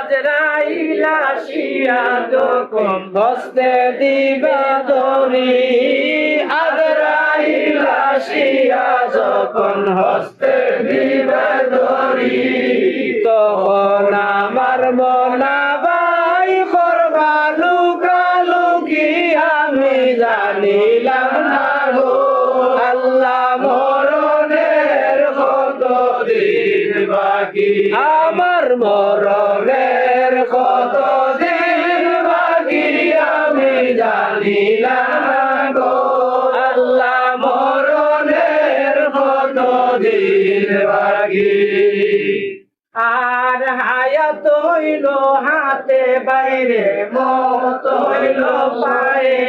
আজরাইল আসিয়া যখন হস্তে দিবা ধরি, আজরাইল আসিয়া যখন হস্তে দিবা ধরি, তখন আমার মনাবাই করবা লুকালুকি আমি জানিলাম না গো। আল্লাহ মরণের কত দিন বাকি, আমার মরণের কত দিন বাকি আমি জানিলাম না গো। আল্লাহ মরণের কত দিন বাকি। আর হায়াত হইল হাতে বাইরে, মত হইল পায়ে,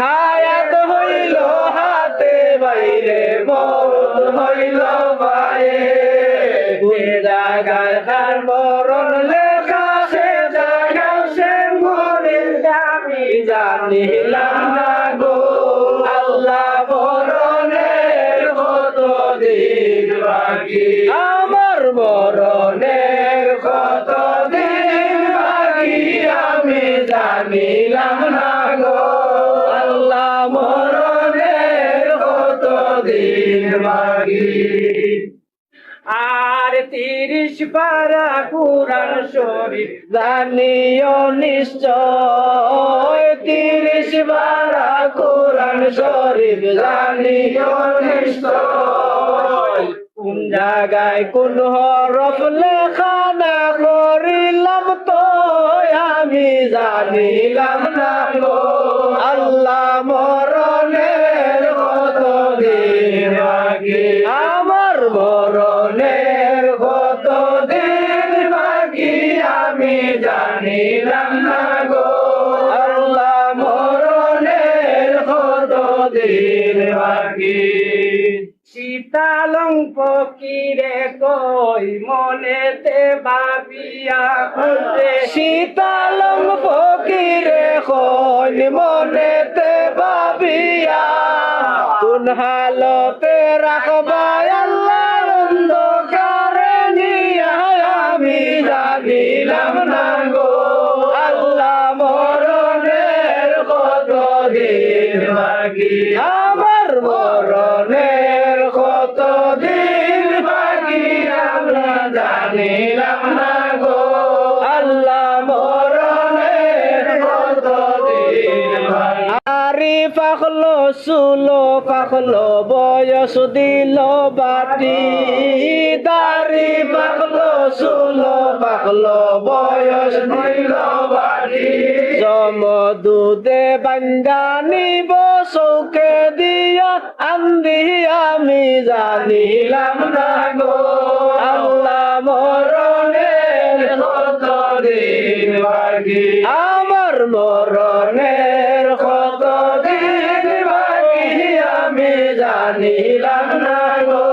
হায়াত হইল হাতে বাইরে, মত হইল পায়ে। কোন জায়গায় তার মরণ লেখা, সে জায়গায় সে মরে আমি জানিলাম না গো। আল্লাহ মরণের কত দিন বাকি, আমার মরণের কত দিন বাকি আমি জানিলাম না গো। আল্লাহ মরণের কত দিন বাকি। আর 30 পারা কুরআন শরীফ জানিও নিশ্চয়, 30 পারা কুরআন শরীফ জানিও নিশ্চয়। কোন জায়গায় কোন হরফ লেখা না করিলাম তো আমি জানিলাম না গো। আল্লাহ মরণের কত দিন বাকি, আমার মরণের কত দিন বাকি আমি জানিলাম না গো। আল্লাহ মরণের কত দিন বাকি। শীতালং ফকিরে কই মনেতে ভাবিয়া, শীতালং ফকিরে কই মনেতে ভাবিয়া, কোন হালতে রাখবা আল্লাহর অন্ধকারে নিয়া আমি জানিলাম না গো। আল্লাহ মরণের কত দিন বাকি, আমার মরণের কত দিন বাকি আমরা জানিলাম না গো। আল্লাহ মরণের কত দিন বাকি। আরি পাখলো চুলো পাখলো বয়স দিল বাটি, দাড়ি পাখলো চুলো পাখলো বয়স দিল বাটি। জমদুদে বাঙ্গা নিব চৌকে দিয়া আন্দি আমি জানিলাম না গো। আল্লাহ মরণের কত দিন বাকি, আমার মরণের কত দিন বাকি আমি জানিলাম না গো।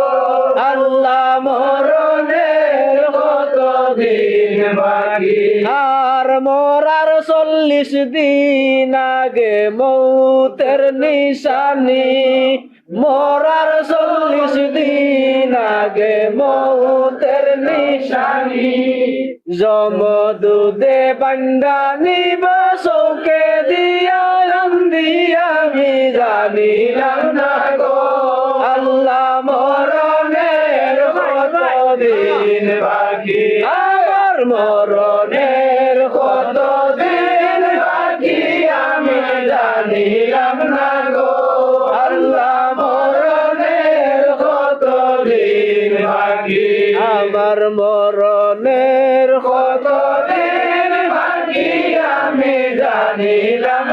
আল্লাহ মরণের কত দিন বাকি। আর মরার 40 দিন আগে মৌতের নিশানি, মরার 40 দিন আগে মৌতের নিশানি। জমদুদে বাঙ্গা নিব চৌকে দিয়া আন্দি আমি জানিলাম না গো। আল্লাহ মরণের কত দিন বাকি, আমার মরণের কত দিন বাকি আমি জানিলাম না গো। আল্লাহ মরণের কত দিন বাকি, আমার মরণের কত দিন বাকি আমি জানিলাম